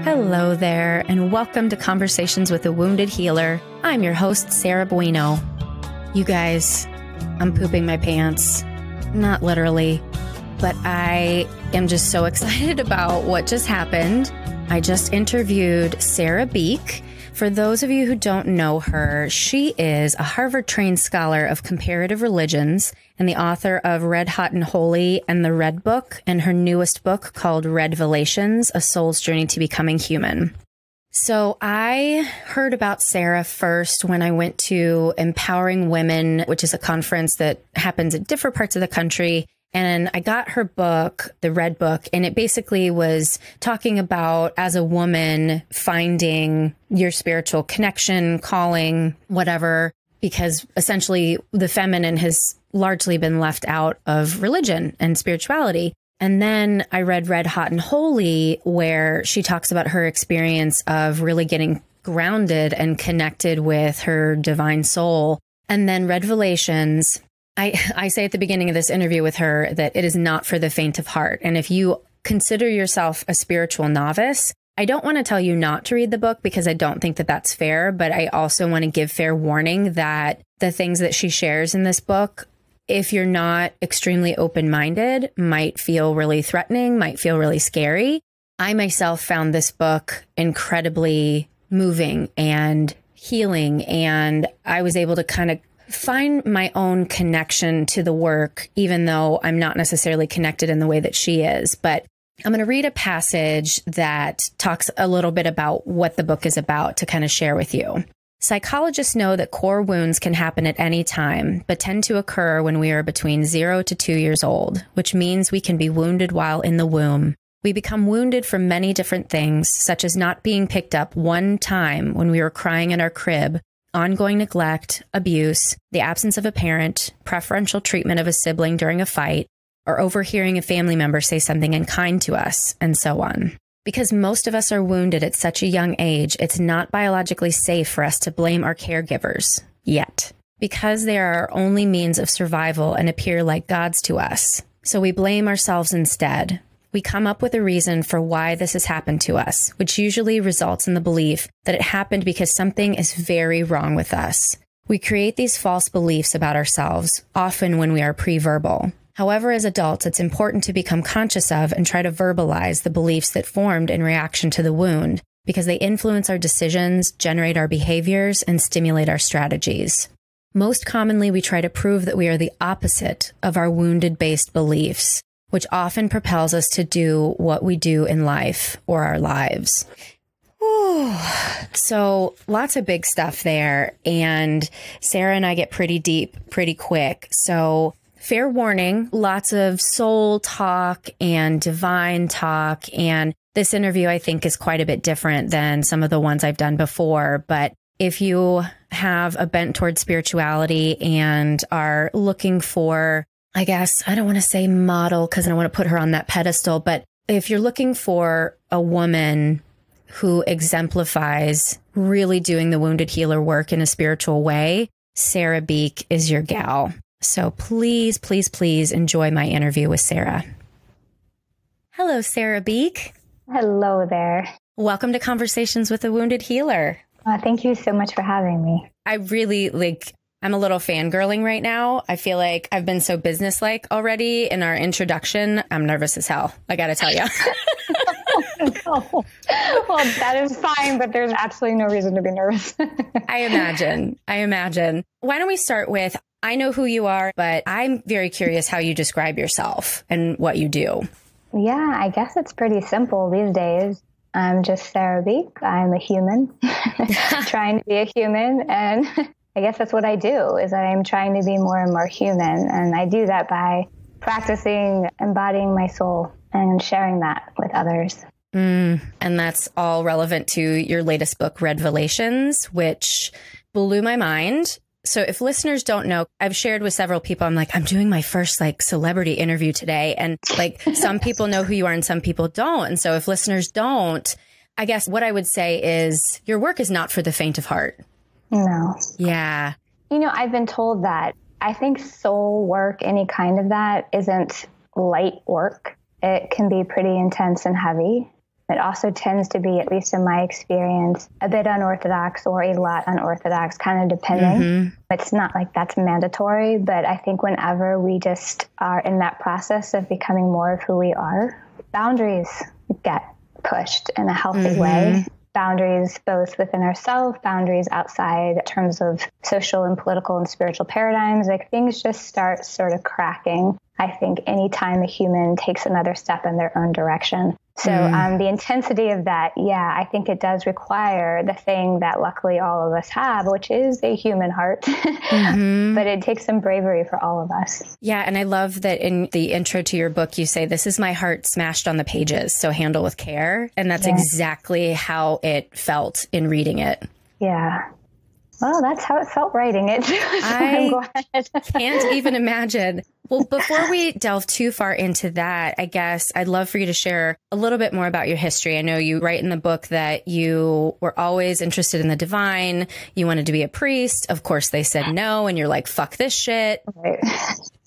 Hello there, and welcome to Conversations with a Wounded Healer. I'm your host, Sera Bueno. You guys, I'm pooping my pants. Not literally, but I am just so excited about what just happened. I just interviewed Sera Beak. For those of you who don't know her, she is a Harvard-trained scholar of comparative religions and the author of Red Hot and Holy and the Red Book, and her newest book called Redvelations, A Soul's Journey to Becoming Human. So I heard about Sera first when I went to Empowering Women, which is a conference that happens at different parts of the country. And I got her book, the Red Book, and it basically was talking about, as a woman, finding your spiritual connection, calling, whatever, because essentially the feminine has largely been left out of religion and spirituality. And then I read Red Hot and Holy, where she talks about her experience of really getting grounded and connected with her divine soul. And then Redvelations, I say at the beginning of this interview with her that it is not for the faint of heart. And if you consider yourself a spiritual novice, I don't want to tell you not to read the book because I don't think that that's fair. But I also want to give fair warning that the things that she shares in this book, if you're not extremely open-minded, might feel really threatening, might feel really scary. I myself found this book incredibly moving and healing, and I was able to kind of find my own connection to the work, even though I'm not necessarily connected in the way that she is. But I'm going to read a passage that talks a little bit about what the book is about to kind of share with you. Psychologists know that core wounds can happen at any time, but tend to occur when we are between 0 to 2 years old, which means we can be wounded while in the womb. We become wounded from many different things, such as not being picked up one time when we were crying in our crib, ongoing neglect, abuse, the absence of a parent, preferential treatment of a sibling during a fight, or overhearing a family member say something unkind to us, and so on. Because most of us are wounded at such a young age, it's not biologically safe for us to blame our caregivers, yet, because they are our only means of survival and appear like gods to us. So we blame ourselves instead. We come up with a reason for why this has happened to us, which usually results in the belief that it happened because something is very wrong with us. We create these false beliefs about ourselves, often when we are pre-verbal. However, as adults, it's important to become conscious of and try to verbalize the beliefs that formed in reaction to the wound, because they influence our decisions, generate our behaviors, and stimulate our strategies. Most commonly, we try to prove that we are the opposite of our wounded-based beliefs, which often propels us to do what we do in life or our lives. Whew. So lots of big stuff there. And Sera and I get pretty deep pretty quick. So fair warning, lots of soul talk and divine talk. And this interview, I think, is quite a bit different than some of the ones I've done before. But if you have a bent towards spirituality and are looking for, I guess, I don't want to say model because I don't want to put her on that pedestal, but if you're looking for a woman who exemplifies really doing the wounded healer work in a spiritual way, Sera Beak is your gal. So please, please, please enjoy my interview with Sera. Hello, Sera Beak. Hello there. Welcome to Conversations with a Wounded Healer. Thank you so much for having me. I really I'm a little fangirling right now. I feel like I've been so businesslike already in our introduction. I'm nervous as hell. I got to tell you. No. Well, that is fine, but there's absolutely no reason to be nervous. I imagine. Why don't we start with, I know who you are, but I'm very curious how you describe yourself and what you do. Yeah, I guess it's pretty simple these days. I'm just Sera Beak. I'm a human trying to be a human, and I guess that's what I do, is I'm trying to be more and more human. And I do that by practicing embodying my soul and sharing that with others. And that's all relevant to your latest book, Redvelations, which blew my mind. So if listeners don't know, I've shared with several people, I'm like, I'm doing my first celebrity interview today. And some people know who you are and some people don't. And so if listeners don't, I guess what I would say is your work is not for the faint of heart. No. Yeah. I've been told that. I think soul work, any kind of that, isn't light work. it can be pretty intense and heavy. It also tends to be, at least in my experience, a bit unorthodox or a lot unorthodox, kind of depending. It's not like that's mandatory, but I think whenever we just are in that process of becoming more of who we are, boundaries get pushed in a healthy way. Boundaries both within ourselves, boundaries outside in terms of social and political and spiritual paradigms. Like things just start sort of cracking, I think, anytime a human takes another step in their own direction. So the intensity of that, I think it does require the thing that luckily all of us have, which is a human heart. But it takes some bravery for all of us. Yeah. And I love that in the intro to your book, you say, this is my heart smashed on the pages, so handle with care. And that's exactly how it felt in reading it. Yeah. Well, that's how it felt writing it. So I can't even imagine. Well, before we delve too far into that, I guess I'd love for you to share a little bit more about your history. I know you write in the book that you were always interested in the divine. You wanted to be a priest. Of course, they said no. And you're like, fuck this shit. Right.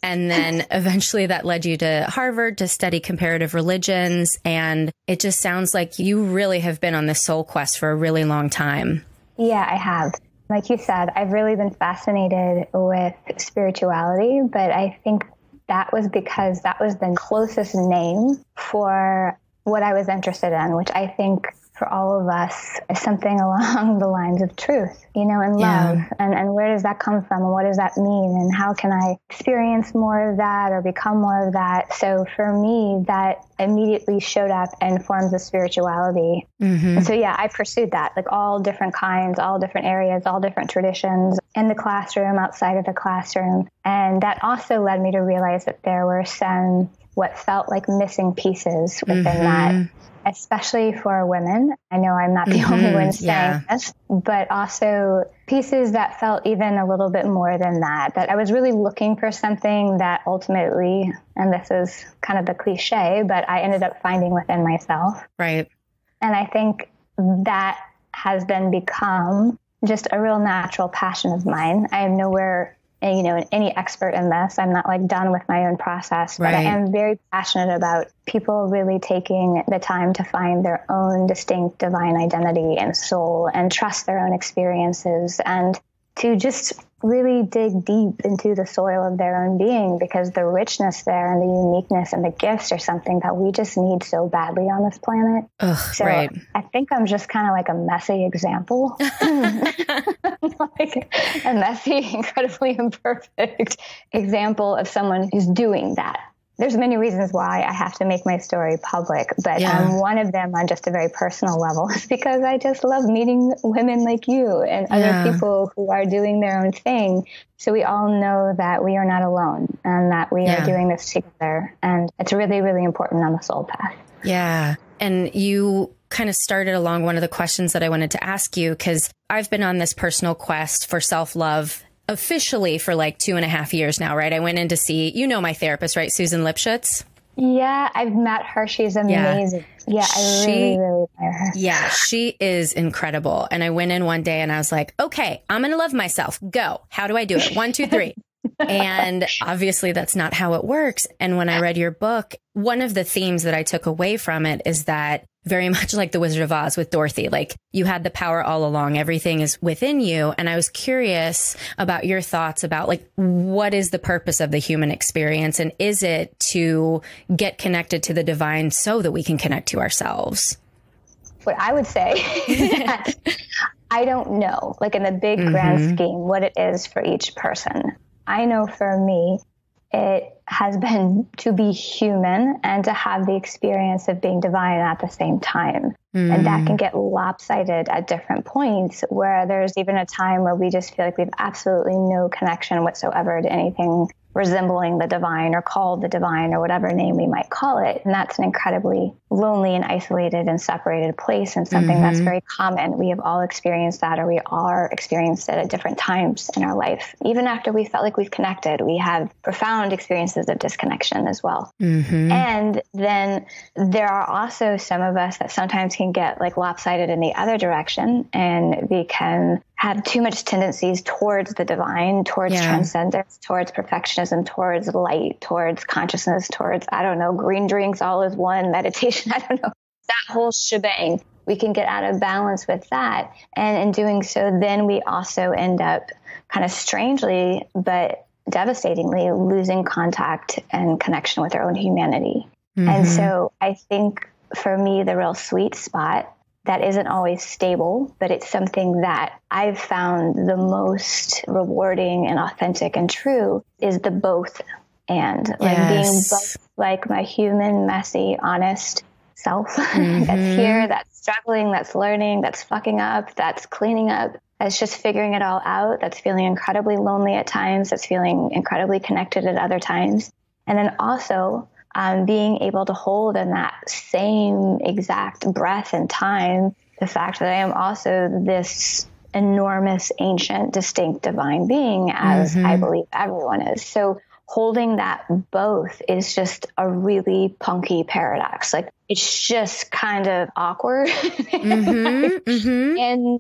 And then eventually that led you to Harvard to study comparative religions. And it just sounds like you really have been on this soul quest for a really long time. Yeah, I have. Like you said, I've really been fascinated with spirituality, but I think that was because that was the closest name for what I was interested in, which I think for all of us is something along the lines of truth, and love. And where does that come from? And what does that mean? And how can I experience more of that or become more of that? So for me, that immediately showed up in forms of spirituality. And so, I pursued that, like all different kinds, all different areas, all different traditions in the classroom, outside of the classroom. And that also led me to realize that there were some what felt like missing pieces within that, especially for women. I know I'm not the only one saying this, but also pieces that felt even a little bit more than that I was really looking for something that ultimately, and this is kind of the cliche, but I ended up finding within myself. Right. And I think that has then become just a real natural passion of mine. I am nowhere any expert in this. I'm not like done with my own process, but I am very passionate about people really taking the time to find their own distinct divine identity and soul and trust their own experiences and to just really dig deep into the soil of their own being, because the richness there and the uniqueness and the gifts are something that we just need so badly on this planet. I think I'm just kind of like a messy example, like a messy, incredibly imperfect example of someone who's doing that. There's many reasons why I have to make my story public, but one of them on just a very personal level is because I just love meeting women like you and other people who are doing their own thing. So we all know that we are not alone and that we are doing this together. And it's really, really important on the soul path. Yeah. And you kind of started along one of the questions that I wanted to ask you, because I've been on this personal quest for self-love officially for like 2.5 years now, right? I went in to see, my therapist, right? Susan Lipschutz. Yeah, I've met her. She's amazing. Yeah, I really, really admire her. Yeah, she is incredible. And I went in one day and I was like, okay, I'm going to love myself. Go. How do I do it? 1, 2, 3. And obviously that's not how it works. And when I read your book, one of the themes that I took away from it is that very much like the Wizard of Oz with Dorothy, like you had the power all along. Everything is within you. And I was curious about your thoughts about like, what is the purpose of the human experience? And is it to get connected to the divine so that we can connect to ourselves? What I would say is that I don't know, like in the big grand scheme, what it is for each person. I know for me, it has been to be human and to have the experience of being divine at the same time. And that can get lopsided at different points, where there's even a time where we just feel like we have absolutely no connection whatsoever to anything resembling the divine or called the divine or whatever name we might call it. And that's an incredibly lonely and isolated and separated place, and something that's very common. We have all experienced that, or we are experienced it at different times in our life. Even after we felt like we've connected, we have profound experiences of disconnection as well. And then there are also some of us that sometimes can get like lopsided in the other direction, and we can have too much tendencies towards the divine, towards transcendence, towards perfectionism, towards light, towards consciousness, towards, I don't know, green drinks, all is one, meditation, I don't know, that whole shebang. We can get out of balance with that. And in doing so, then we also end up kind of strangely, but devastatingly losing contact and connection with our own humanity. And so I think for me, the real sweet spot that isn't always stable, but it's something that I've found the most rewarding and authentic and true is the both and, like being both like my human, messy, honest self that's here, that's struggling, that's learning, that's fucking up, that's cleaning up, that's just figuring it all out, that's feeling incredibly lonely at times, that's feeling incredibly connected at other times. And then also being able to hold in that same exact breath and time, the fact that I am also this enormous, ancient, distinct divine being, as I believe everyone is. So holding that both is just a really punky paradox. Like, it's just kind of awkward and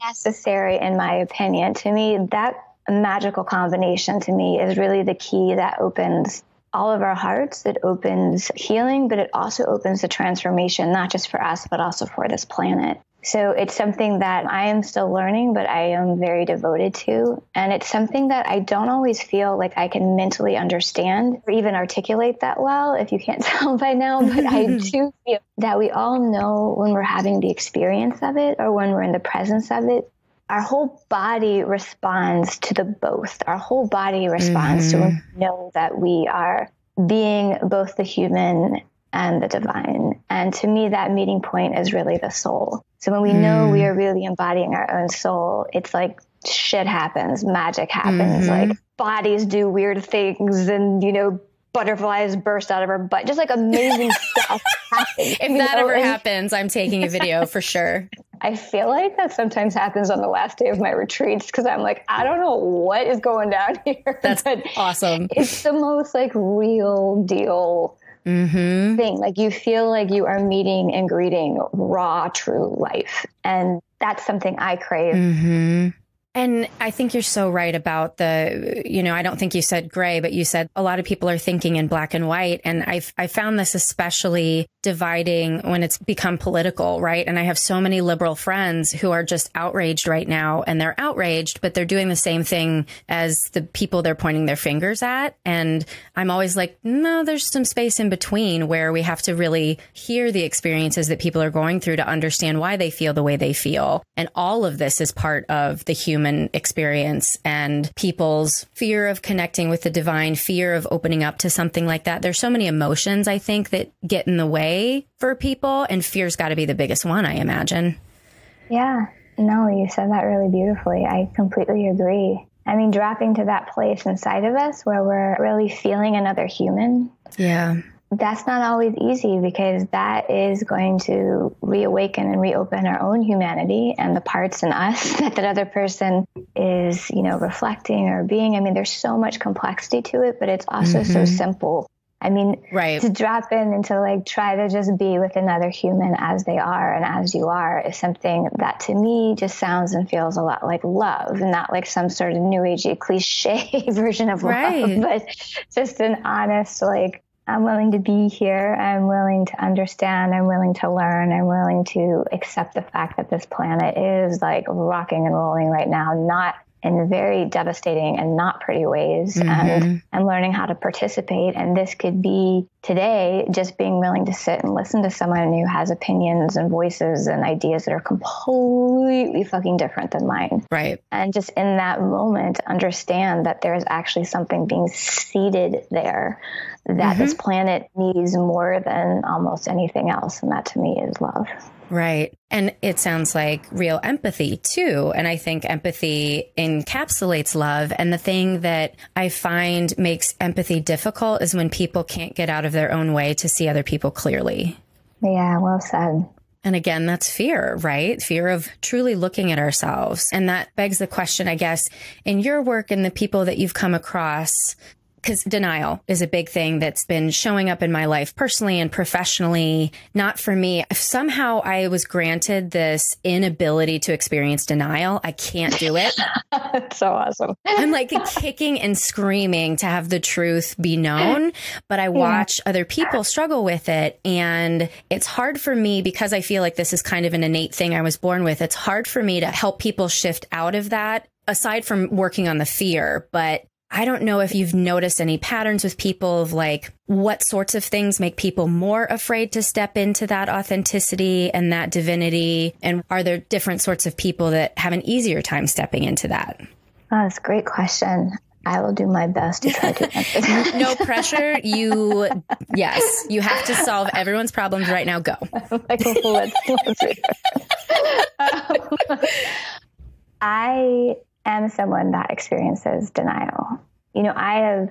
necessary, in my opinion. To me, that magical combination to me is really the key that opens all of our hearts. It opens healing, but it also opens the transformation, not just for us, but also for this planet. So it's something that I am still learning, but I am very devoted to. And it's something that I don't always feel like I can mentally understand or even articulate that well, if you can't tell by now. But I do feel that we all know when we're having the experience of it or when we're in the presence of it, our whole body responds to the both. Our whole body responds to when we know that we are being both the human and the divine. And to me, that meeting point is really the soul. So when we know we are really embodying our own soul, it's like shit happens, magic happens, like bodies do weird things and, you know, butterflies burst out of our butt, just like amazing stuff happens. If that ever happens, I'm taking a video for sure. I feel like that sometimes happens on the last day of my retreats because I'm like, I don't know what is going down here. That's awesome. It's the most like real deal thing. Like, you feel like you are meeting and greeting raw, true life. And that's something I crave. And I think you're so right about the, you know, I don't think you said gray, but you said a lot of people are thinking in black and white. And I found this especially dividing when it's become political, right? And I have so many liberal friends who are just outraged right now, and they're outraged, but they're doing the same thing as the people they're pointing their fingers at. And I'm always like, no, there's some space in between where we have to really hear the experiences that people are going through to understand why they feel the way they feel. And all of this is part of the human experience and people's fear of connecting with the divine, fear of opening up to something like that. There's so many emotions, I think, that get in the way for people, and fear's got to be the biggest one, I imagine. Yeah, no, you said that really beautifully. I completely agree. I mean, dropping to that place inside of us where we're really feeling another human. Yeah. That's not always easy, because that is going to reawaken and reopen our own humanity and the parts in us that other person is, you know, reflecting or being. I mean, there's so much complexity to it, but it's also so simple. I mean, to drop in and to like try to just be with another human as they are and as you are is something that to me just sounds and feels a lot like love, and not like some sort of new agey cliche version of love, but just an honest, like, I'm willing to be here. I'm willing to understand. I'm willing to learn. I'm willing to accept the fact that this planet is like rocking and rolling right now, not in very devastating and not pretty ways. And I'm learning how to participate. And this could be today just being willing to sit and listen to someone who has opinions and voices and ideas that are completely fucking different than mine. Right. And just in that moment, understand that there's actually something being seeded there that this planet needs more than almost anything else. And that to me is love. Right. And it sounds like real empathy too. And I think empathy encapsulates love. And the thing that I find makes empathy difficult is when people can't get out of their own way to see other people clearly. Yeah, well said. And again, that's fear, right? Fear of truly looking at ourselves. And that begs the question, I guess, in your work and the people that you've come across, because denial is a big thing that's been showing up in my life personally and professionally. Not for me. If somehow I was granted this inability to experience denial, I can't do it. That's so awesome. I'm like kicking and screaming to have the truth be known, but I watch other people struggle with it. And it's hard for me because I feel like this is kind of an innate thing I was born with. It's hard for me to help people shift out of that, aside from working on the fear. But I don't know if you've noticed any patterns with people of like what sorts of things make people more afraid to step into that authenticity and that divinity. And are there different sorts of people that have an easier time stepping into that? Oh, that's a great question. I will do my best to try to answer that. No pressure. Yes, you have to solve everyone's problems right now. Go. Let's read it. I am someone that experiences denial. You know, I have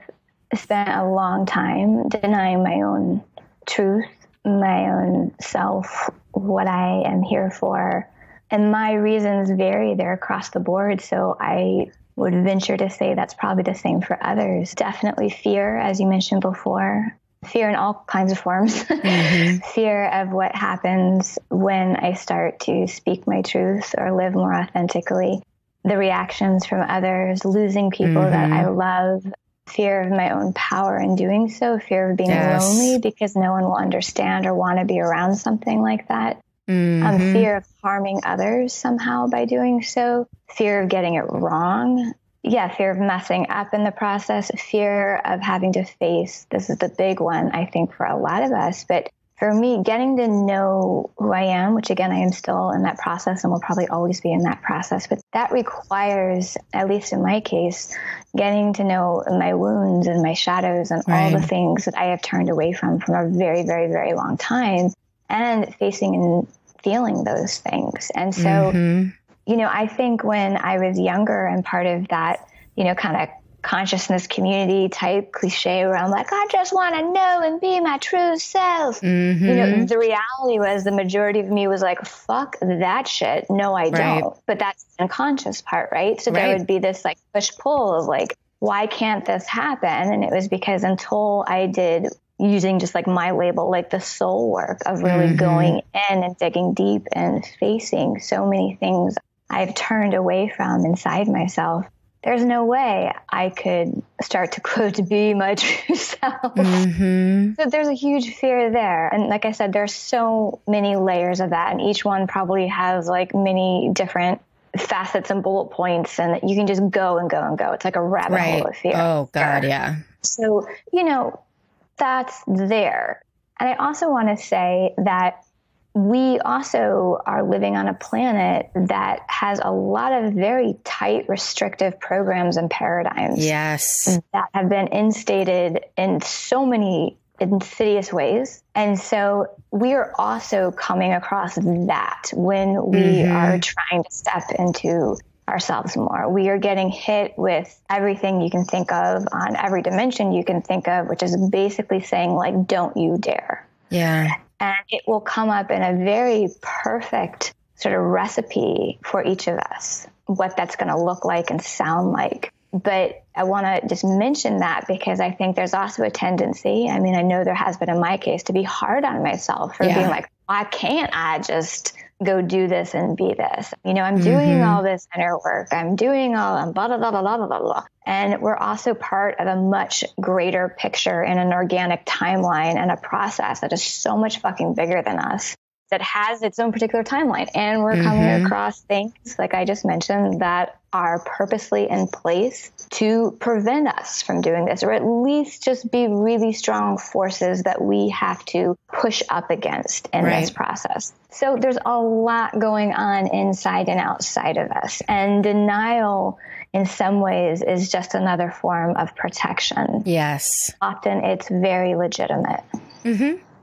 spent a long time denying my own truth, my own self, what I am here for. And my reasons vary. They're across the board. So I would venture to say that's probably the same for others. Definitely fear, as you mentioned before. Fear in all kinds of forms. Fear of what happens when I start to speak my truth or live more authentically. The reactions from others, losing people that I love, fear of my own power in doing so, fear of being lonely because no one will understand or want to be around something like that. Fear of harming others somehow by doing so, fear of getting it wrong. Yeah, fear of messing up in the process, fear of having to face, this is the big one, I think, for a lot of us, but for me, getting to know who I am, which again, I am still in that process and will probably always be in that process, but that requires, at least in my case, getting to know my wounds and my shadows and all the things that I have turned away from a very, very, very long time, and facing and feeling those things. And so, you know, I think when I was younger and part of that, you know, kind of consciousness community type cliche where I'm like, I just want to know and be my true self. You know, the reality was the majority of me was like, fuck that shit. No, I don't. But that's the unconscious part, right? So there would be this like push pull of like, why can't this happen? And it was because until I did, using just like my label, like the soul work of really going in and digging deep and facing so many things I've turned away from inside myself, there's no way I could start to quote, be my true self. So there's a huge fear there. And like I said, there's so many layers of that. And each one probably has like many different facets and bullet points. And you can just go and go and go. It's like a rabbit hole of fear. Oh, God, yeah. So, you know, that's there. And I also want to say that we also are living on a planet that has a lot of very tight, restrictive programs and paradigms. That have been instated in so many insidious ways. And so we are also coming across that when we are trying to step into ourselves more. We are getting hit with everything you can think of on every dimension you can think of, which is basically saying like, don't you dare. And it will come up in a very perfect sort of recipe for each of us, what that's going to look like and sound like. But I want to just mention that because I think there's also a tendency, I mean, I know there has been in my case, to be hard on myself for being like, why can't I just go do this and be this? You know, I'm doing all this inner work. I'm doing all blah, blah, blah, blah, blah, blah, blah. And we're also part of a much greater picture in an organic timeline and a process that is so much fucking bigger than us, that has its own particular timeline. And we're coming across things, like I just mentioned, that are purposely in place to prevent us from doing this, or at least just be really strong forces that we have to push up against in this process. So there's a lot going on inside and outside of us. And denial, in some ways, is just another form of protection. Often it's very legitimate.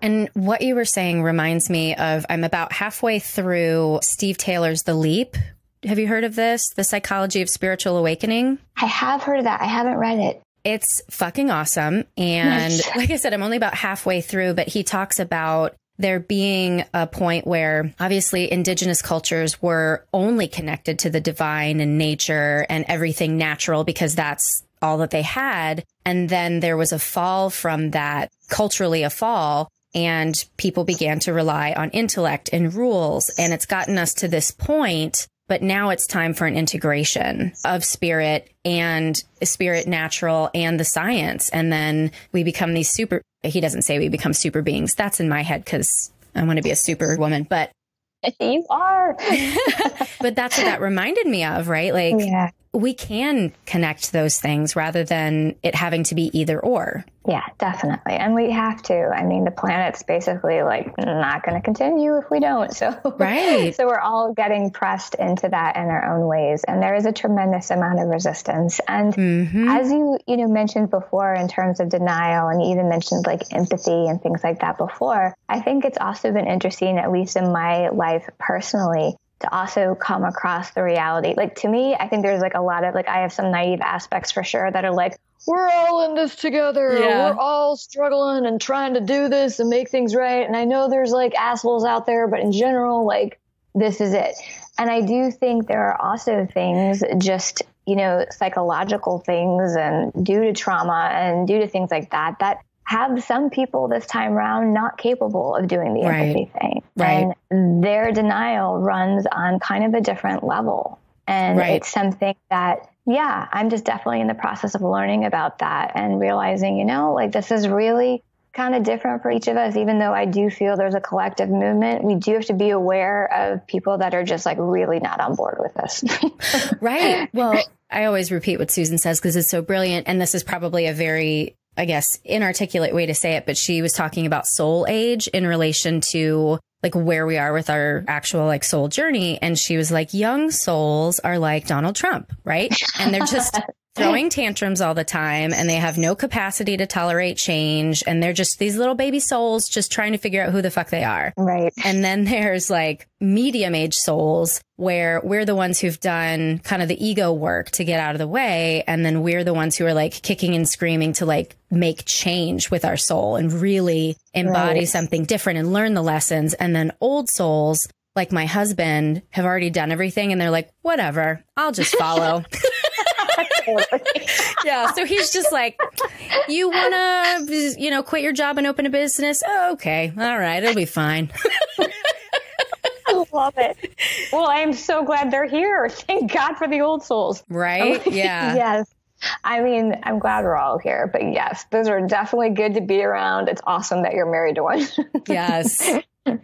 And what you were saying reminds me of, I'm about halfway through Steve Taylor's The Leap. Have you heard of this? The Psychology of Spiritual Awakening? I have heard of that. I haven't read it. It's fucking awesome. And like I said, I'm only about halfway through, but he talks about there being a point where obviously indigenous cultures were only connected to the divine and nature and everything natural because that's all that they had. And then there was a fall from that, culturally a fall, and people began to rely on intellect and rules. And it's gotten us to this point, but now it's time for an integration of spirit and spirit natural and the science. And then we become these he doesn't say we become super beings. That's in my head because I want to be a super woman, but you are. But that's what that reminded me of, right? Like, yeah, we can connect those things rather than it having to be either or. Yeah, definitely. And we have to. I mean, the planet's basically like not going to continue if we don't. So, right. So we're all getting pressed into that in our own ways. And there is a tremendous amount of resistance. And as you mentioned before, in terms of denial, and you even mentioned like empathy and things like that before, I think it's also been interesting, at least in my life personally, to also come across the reality. Like, to me, I think there's like a lot of like, I have some naive aspects for sure that are like, we're all in this together. Yeah. We're all struggling and trying to do this and make things right. And I know there's like assholes out there, but in general, like, this is it. And I do think there are also things, just, psychological things, and due to trauma and due to things like that, that have some people this time around not capable of doing the empathy thing. Right. And their denial runs on kind of a different level. And it's something that, yeah, I'm just definitely in the process of learning about that and realizing, like, this is really kind of different for each of us. Even though I do feel there's a collective movement, we do have to be aware of people that are just like really not on board with this. Right. Well, I always repeat what Susan says because it's so brilliant. And this is probably a very, I guess, inarticulate way to say it, but she was talking about soul age in relation to like where we are with our actual like soul journey. And she was like, young souls are like Donald Trump, right? And they're just throwing tantrums all the time, and they have no capacity to tolerate change. And they're just these little baby souls just trying to figure out who the fuck they are. Right. And then there's like medium age souls where we're the ones who've done kind of the ego work to get out of the way. And then we're the ones who are like kicking and screaming to like make change with our soul and really embody something different and learn the lessons. And then old souls, like my husband, have already done everything. And they're like, whatever, I'll just follow. Yeah. So he's just like, you want to, quit your job and open a business? Oh, okay. All right. It'll be fine. I love it. Well, I'm so glad they're here. Thank God for the old souls. Right? Yeah. Yes. I mean, I'm glad we're all here, but yes, those are definitely good to be around. It's awesome that you're married to one. Yes.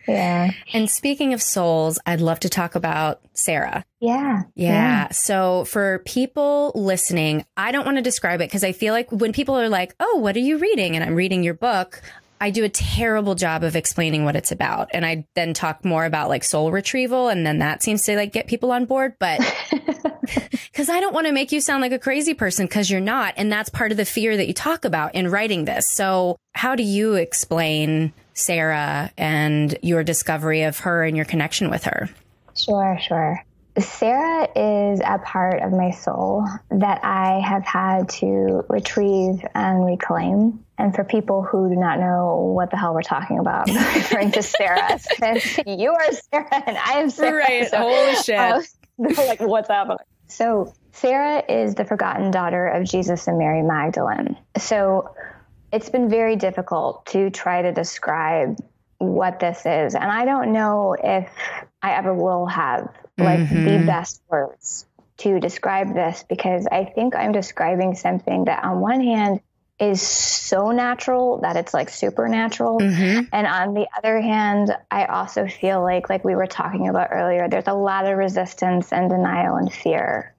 Yeah. And speaking of souls, I'd love to talk about Sera. Yeah. So for people listening, I don't want to describe it because I feel like when people are like, oh, what are you reading? And I'm reading your book, I do a terrible job of explaining what it's about. And I then talk more about like soul retrieval. And then that seems to like get people on board. But because I don't want to make you sound like a crazy person, because you're not. And that's part of the fear that you talk about in writing this. So how do you explain Sera and your discovery of her and your connection with her? Sure. Sera is a part of my soul that I have had to retrieve and reclaim. And for people who do not know what the hell we're talking about, I'm referring to Sera, since you are Sera and I am Sera. Right. So, holy shit. They're like, what's happening? So Sera is the forgotten daughter of Jesus and Mary Magdalene. So it's been very difficult to try to describe what this is. And I don't know if I ever will have like the best words to describe this, because I think I'm describing something that on one hand is so natural that it's like supernatural. And on the other hand, I also feel like we were talking about earlier, there's a lot of resistance and denial and fear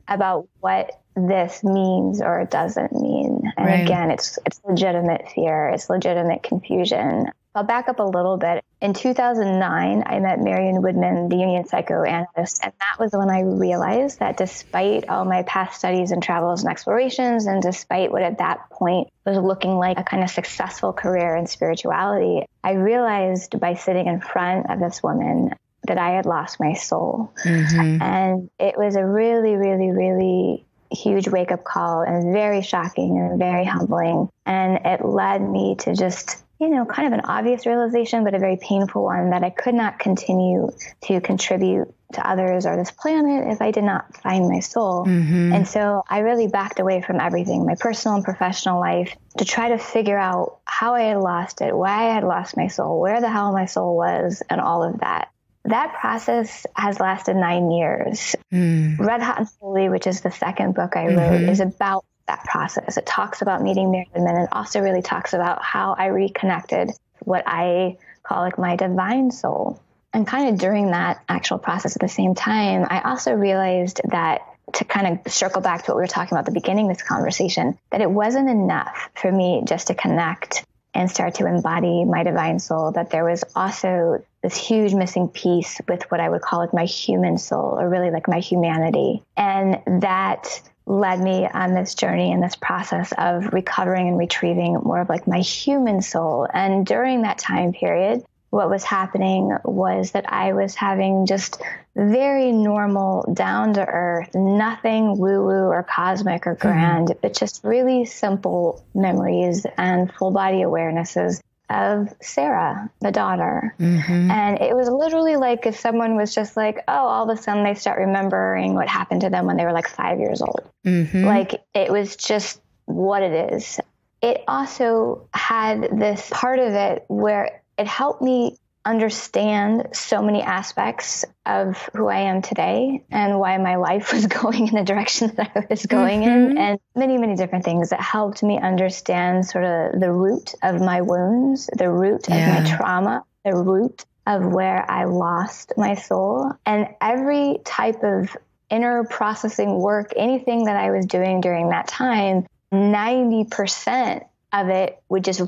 about what this means or doesn't mean. And again, it's legitimate fear. It's legitimate confusion. I'll back up a little bit. In 2009, I met Marion Woodman, the Jungian psychoanalyst, and that was when I realized that despite all my past studies and travels and explorations, and despite what at that point was looking like a kind of successful career in spirituality, I realized by sitting in front of this woman that I had lost my soul. And it was a really, really, really huge wake-up call, and very shocking and very humbling. And it led me to just kind of an obvious realization, but a very painful one, that I could not continue to contribute to others or this planet if I did not find my soul. And so I really backed away from everything, my personal and professional life, to try to figure out how I had lost it, why I had lost my soul, where the hell my soul was, and all of that. That process has lasted 9 years. Red Hot and Holy, which is the second book I wrote, is about that process. It talks about meeting Marilyn Manson. It also really talks about how I reconnected what I call like my divine soul. And kind of during that actual process at the same time, I also realized that, to kind of circle back to what we were talking about at the beginning of this conversation, that it wasn't enough for me just to connect and start to embody my divine soul, that there was also this huge missing piece with what I would call like my human soul, or really like my humanity. And that led me on this journey and this process of recovering and retrieving more of like my human soul. And during that time period, what was happening was that I was having just very normal, down to earth, nothing woo-woo or cosmic or grand, but just really simple memories and full body awarenesses of Sarah, the daughter. And it was literally like if someone was just like, oh, all of a sudden they start remembering what happened to them when they were like 5 years old. Like it was just what it is. It also had this part of it where it helped me understand so many aspects of who I am today and why my life was going in the direction that I was going in, and many, many different things that helped me understand sort of the root of my wounds, the root of my trauma, the root of where I lost my soul. And every type of inner processing work, anything that I was doing during that time, 90% of it would just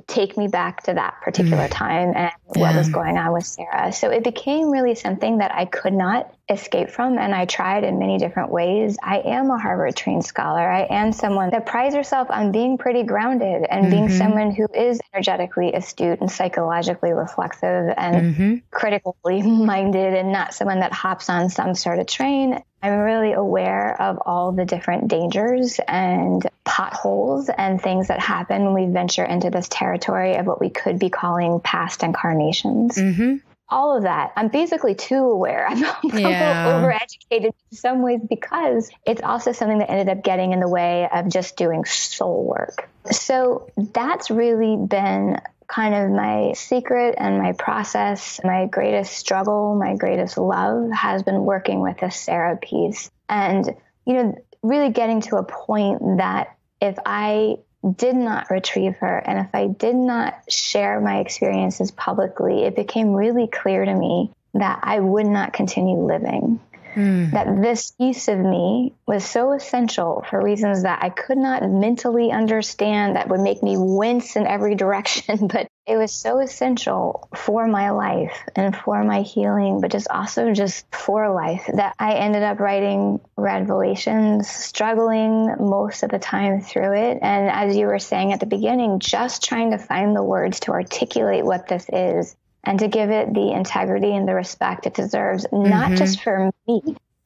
take me back to that particular time and what was going on with Sarah. So it became really something that I could not escape from. And I tried in many different ways. I am a Harvard trained scholar. I am someone that prides herself on being pretty grounded and being someone who is energetically astute and psychologically reflexive and critically minded, and not someone that hops on some sort of train. I'm really aware of all the different dangers and potholes and things that happen when we venture into this territory of what we could be calling past incarnations. All of that. I'm basically too aware. I'm a little overeducated in some ways, because it's also something that ended up getting in the way of just doing soul work. So that's really been kind of my secret and my process. My greatest struggle, my greatest love has been working with this Sera piece. And, really getting to a point that if I did not retrieve her and if I did not share my experiences publicly, it became really clear to me that I would not continue living. That this piece of me was so essential for reasons that I could not mentally understand, that would make me wince in every direction, but it was so essential for my life and for my healing, but also for life, that I ended up writing Redvelations, struggling most of the time through it. And as you were saying at the beginning, just trying to find the words to articulate what this is, and to give it the integrity and the respect it deserves, not just for me,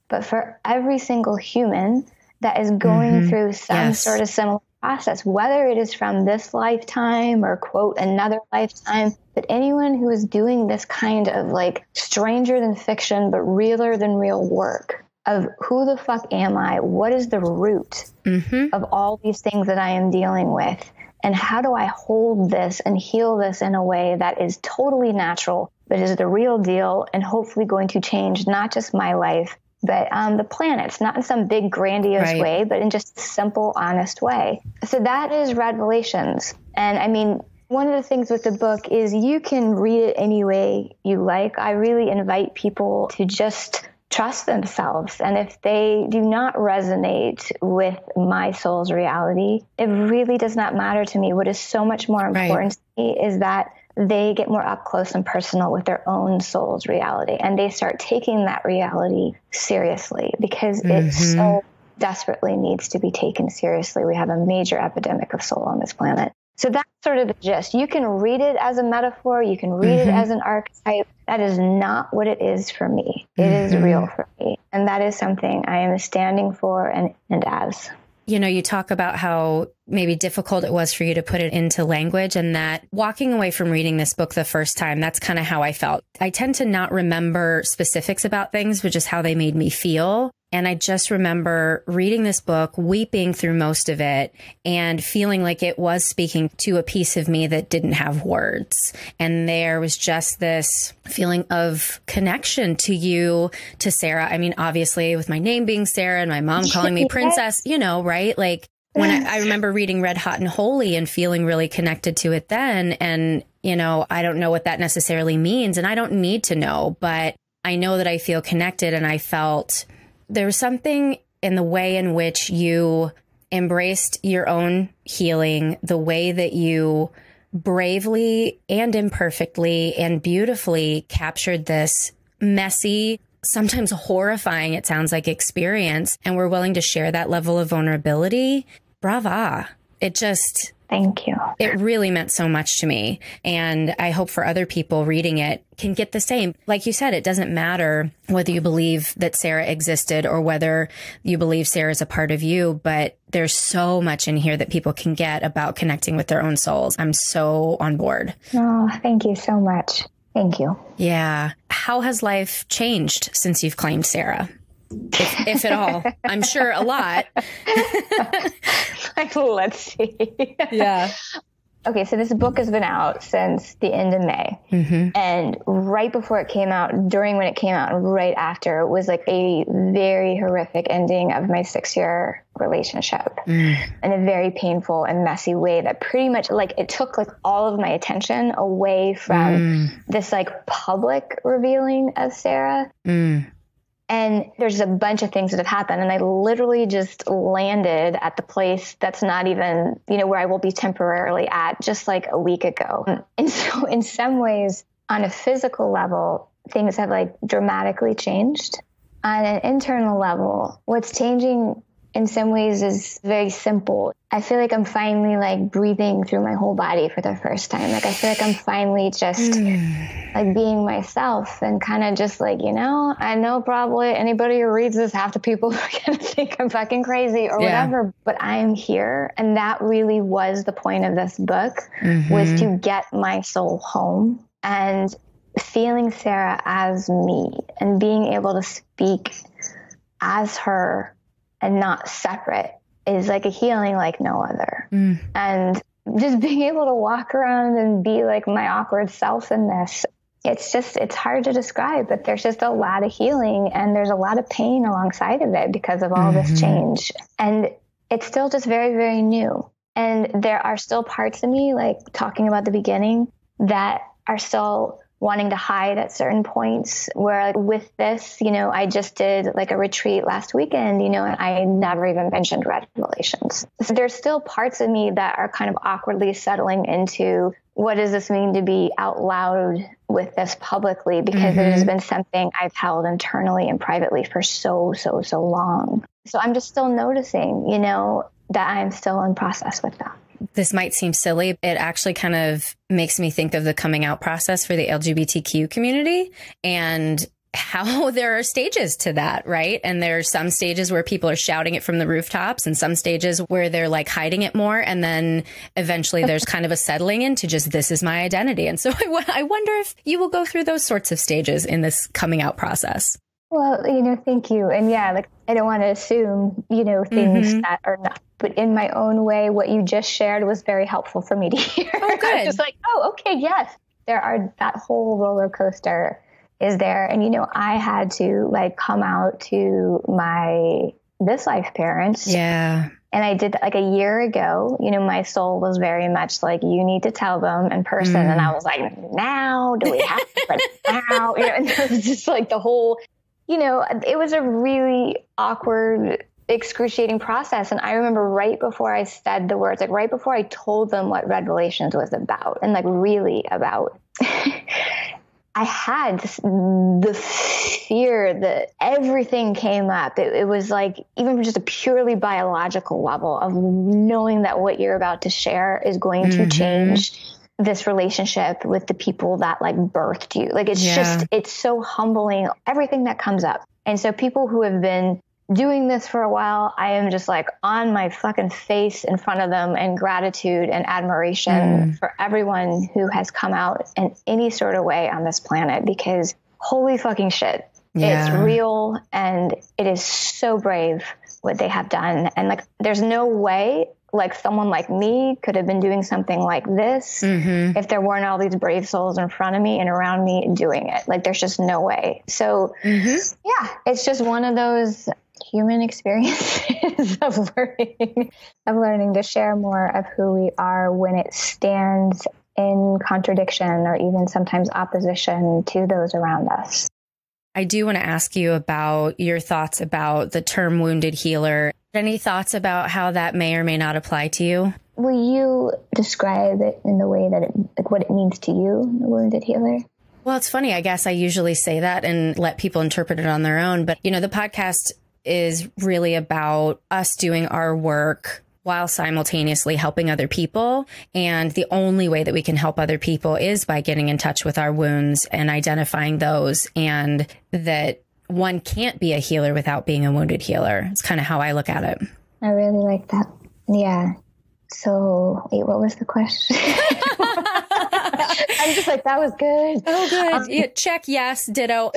but for every single human that is going through some sort of similar process, whether it is from this lifetime or, quote, another lifetime. But anyone who is doing this kind of like stranger than fiction, but realer than real work of who the fuck am I? What is the root of all these things that I am dealing with? And how do I hold this and heal this in a way that is totally natural, but is the real deal, and hopefully going to change not just my life, but the planet's, not in some big grandiose way, but in just a simple, honest way. So that is Redvelations. And I mean, one of the things with the book is you can read it any way you like. I really invite people to just trust themselves. And if they do not resonate with my soul's reality, it really does not matter to me. What is so much more important to me is that they get more up close and personal with their own soul's reality. And they start taking that reality seriously, because it so desperately needs to be taken seriously. We have a major epidemic of soul on this planet. So that's sort of the gist. You can read it as a metaphor. You can read it as an archetype. That is not what it is for me. It is real for me. And that is something I am standing for and as. you talk about how maybe difficult it was for you to put it into language, and that walking away from reading this book the first time, that's kind of how I felt. I tend to not remember specifics about things, but just how they made me feel. And I just remember reading this book, weeping through most of it, and feeling like it was speaking to a piece of me that didn't have words. And there was just this feeling of connection to you, to Sarah. I mean, obviously, with my name being Sarah and my mom calling me princess, right? Like when I remember reading Red Hot and Holy and feeling really connected to it then. And, I don't know what that necessarily means, and I don't need to know, but I know that I feel connected, and I felt there was something in the way in which you embraced your own healing, the way that you bravely and imperfectly and beautifully captured this messy, sometimes horrifying, it sounds like, experience, and were willing to share that level of vulnerability. Brava. Thank you. It really meant so much to me. And I hope for other people reading it can get the same. Like you said, it doesn't matter whether you believe that Sarah existed or whether you believe Sarah is a part of you, but there's so much in here that people can get about connecting with their own souls. I'm so on board. Oh, thank you so much. Thank you. Yeah. How has life changed since you've claimed Sarah? If at all. I'm sure a lot. Let's see. Yeah. Okay, so this book has been out since the end of May. Mm-hmm. And right before it came out, during when it came out, and right after, was like a very horrific ending of my 6-year relationship in a very painful and messy way that pretty much it took all of my attention away from this public revealing of Sarah. And there's a bunch of things that have happened. And I literally just landed at the place that's not even, where I will be temporarily at just a week ago. And so in some ways, on a physical level, things have dramatically changed. On an internal level, what's changing in some ways is very simple. I feel like I'm finally breathing through my whole body for the first time. I feel like I'm finally just being myself and kind of just I know probably anybody who reads this, half the people are going to think I'm fucking crazy or whatever, but I'm here. And that really was the point of this book, was to get my soul home and feeling Sarah as me and being able to speak as her and not separate is a healing like no other. And just being able to walk around and be my awkward self in this, it's hard to describe, but there's just a lot of healing and there's a lot of pain alongside of it because of all this change. And it's still just very, very new. And there are still parts of me, talking about the beginning, that are still wanting to hide at certain points where with this, I just did a retreat last weekend, and I never even mentioned Redvelations. So there's still parts of me that are kind of awkwardly settling into what does this mean to be out loud with this publicly, because it has been something I've held internally and privately for so long. So I'm just still noticing, that I'm still in process with that. This might seem silly. It actually kind of makes me think of the coming out process for the LGBTQ community and how there are stages to that, right? And there are some stages where people are shouting it from the rooftops and some stages where they're hiding it more. And then eventually there's kind of a settling into just, this is my identity. And so I wonder if you will go through those sorts of stages in this coming out process. Well, thank you. And I don't want to assume, things that are not. But in my own way, what you just shared was very helpful for me to hear. Oh, good. I'm just okay, yes. That whole roller coaster is there. And, I had to come out to my this life parents. Yeah. And I did a year ago, my soul was very much you need to tell them in person. And I was now, do we have to now? And it was just the whole, it was a really awkward, excruciating process. And I remember right before I said the words, right before I told them what Redvelations was about and really about, I had the fear that everything came up. It was even from just a purely biological level of knowing that what you're about to share is going to change this relationship with the people that birthed you. It's just, it's so humbling, everything that comes up. And so people who have been doing this for a while, I am just like on my fucking face in front of them in gratitude and admiration for everyone who has come out in any sort of way on this planet, because holy fucking shit. Yeah. It's real, and it is so brave what they have done. And like, there's no way like someone like me could have been doing something like this if there weren't all these brave souls in front of me and around me doing it. Like, there's just no way. So yeah, it's just one of those human experiences of learning to share more of who we are when it stands in contradiction or even sometimes opposition to those around us. I do want to ask you about your thoughts about the term wounded healer. Any thoughts about how that may or may not apply to you? Will you describe it in the way that like what it means to you, the wounded healer? Well, it's funny. I guess I usually say that and let people interpret it on their own. But, you know, the podcast is really about us doing our work while simultaneously helping other people. And the only way that we can help other people is by getting in touch with our wounds and identifying those, and that one can't be a healer without being a wounded healer. It's kind of how I look at it. I really like that. Yeah. So, wait, what was the question? I'm just like, that was good. Oh, good. Yeah, check. Yes. Ditto.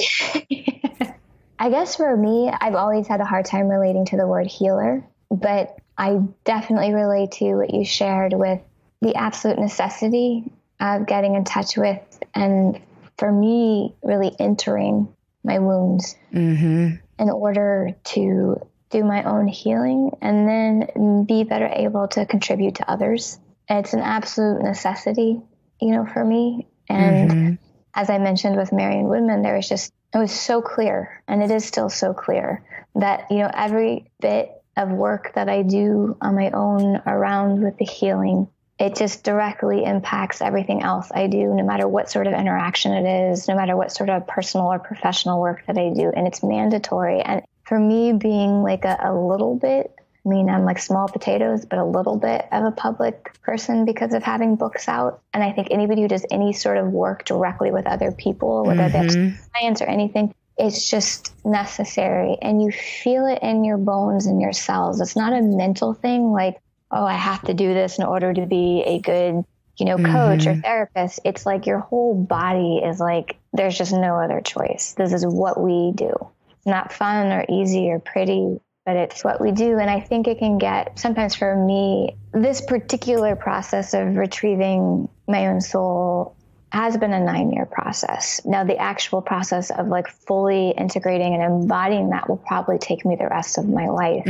I guess for me, I've always had a hard time relating to the word healer, but I definitely relate to what you shared with the absolute necessity of getting in touch with, and for me, really entering my wounds in order to do my own healing and then be better able to contribute to others. It's an absolute necessity, you know, for me. And as I mentioned with Marion Woodman, it was so clear, and it is still so clear that, you know, every bit of work that I do on my own around with the healing, it just directly impacts everything else I do, no matter what sort of interaction it is, no matter what sort of personal or professional work that I do. And it's mandatory. And for me, being like a little bit, I mean, I'm like small potatoes, but a little bit of a public person because of having books out. And I think anybody who does any sort of work directly with other people, whether that's science or anything, it's just necessary. And you feel it in your bones and your cells. It's not a mental thing like, oh, I have to do this in order to be a good, you know, coach or therapist. It's like your whole body is like, there's just no other choice. This is what we do. It's not fun or easy or pretty, but it's what we do. And I think it can get, sometimes for me, this particular process of retrieving my own soul has been a 9-year process. Now, the actual process of like fully integrating and embodying that will probably take me the rest of my life.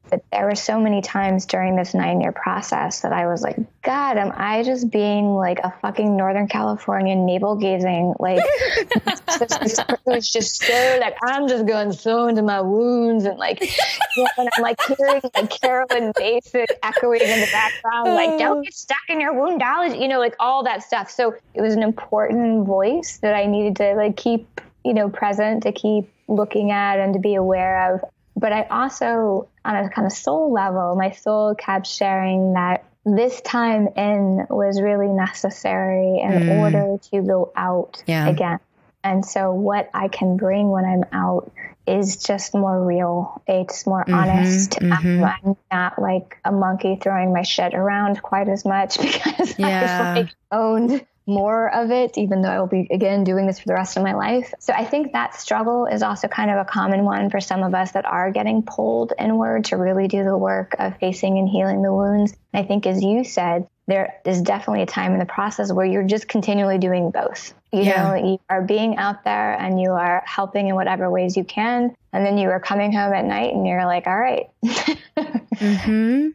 But there were so many times during this 9-year process that I was like, God, am I just being like a fucking Northern California navel gazing? Like, it was just so like, I'm just going so into my wounds, and like, you know, and I'm like hearing like Carolyn Basic echoing in the background, like, don't get stuck in your woundology, you know, like all that stuff. So it was an important voice that I needed to like keep, you know, present, to keep looking at and to be aware of. But I also, on a kind of soul level, my soul kept sharing that this time in was really necessary in order to go out again. And so what I can bring when I'm out is just more real. It's more honest. I'm not like a monkey throwing my shit around quite as much because I've like owned more of it, even though I will be, again, doing this for the rest of my life. So I think that struggle is also kind of a common one for some of us that are getting pulled inward to really do the work of facing and healing the wounds. I think, as you said, there is definitely a time in the process where you're just continually doing both. You know, you are being out there and you are helping in whatever ways you can. And then you are coming home at night and you're like, all right,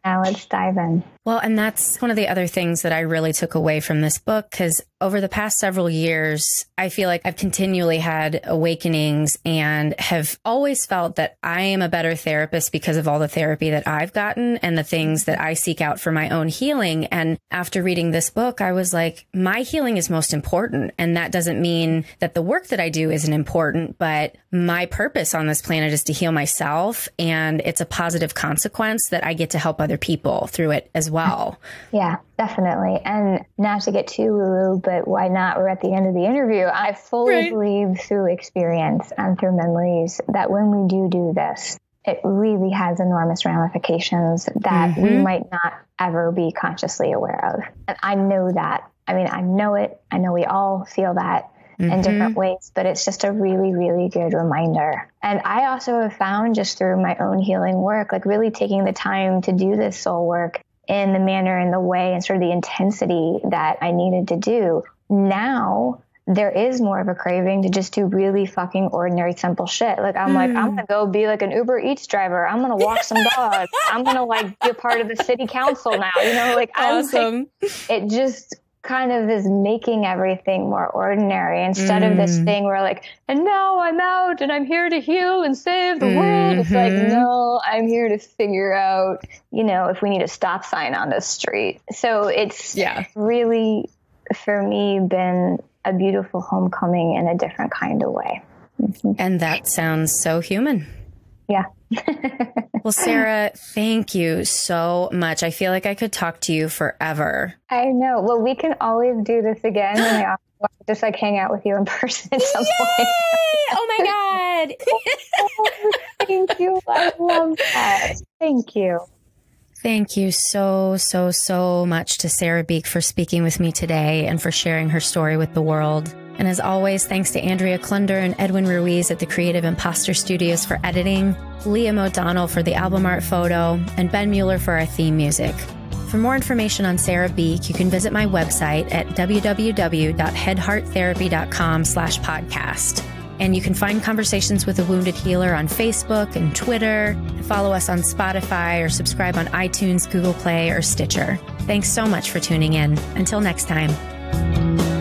now let's dive in. Well, and that's one of the other things that I really took away from this book, because over the past several years, I feel like I've continually had awakenings and have always felt that I am a better therapist because of all the therapy that I've gotten and the things that I seek out for my own healing. And after reading this book, I was like, my healing is most important. And that doesn't mean that the work that I do isn't important, but my purpose on this planet is to heal myself. And it's a positive consequence that I get to help other people through it as well. Yeah, definitely. And not to get too woo-woo, but why not? We're at the end of the interview. I fully believe through experience and through memories that when we do this, it really has enormous ramifications that we might not ever be consciously aware of. And I know that. I mean, I know it. I know we all feel that in different ways, but it's just a really, really good reminder. And I also have found just through my own healing work, like really taking the time to do this soul work in the manner and the way and sort of the intensity that I needed to do. Now there is more of a craving to just do really fucking ordinary, simple shit. Like, I'm like, I'm going to go be like an Uber Eats driver. I'm going to walk some dogs. I'm going to like be a part of the city council now, you know, like, awesome. It just kind of is making everything more ordinary instead of this thing where like, and now I'm out and I'm here to heal and save the world. It's like, no, I'm here to figure out, you know, if we need a stop sign on this street. So it's really, for me, been a beautiful homecoming in a different kind of way. And that sounds so human. Yeah. Well, Sera, thank you so much. I feel like I could talk to you forever. I know. Well, we can always do this again. And I also just like hang out with you in person at some point. Oh my God. Thank you. I love that. Thank you. Thank you so, so, so much to Sera Beak for speaking with me today and for sharing her story with the world. And as always, thanks to Andrea Klunder and Edwin Ruiz at the Creative Imposter Studios for editing, Liam O'Donnell for the album art photo, and Ben Mueller for our theme music. For more information on Sera Beak, you can visit my website at www.headhearttherapy.com/podcast. And you can find Conversations with a Wounded Healer on Facebook and Twitter. Follow us on Spotify or subscribe on iTunes, Google Play, or Stitcher. Thanks so much for tuning in. Until next time.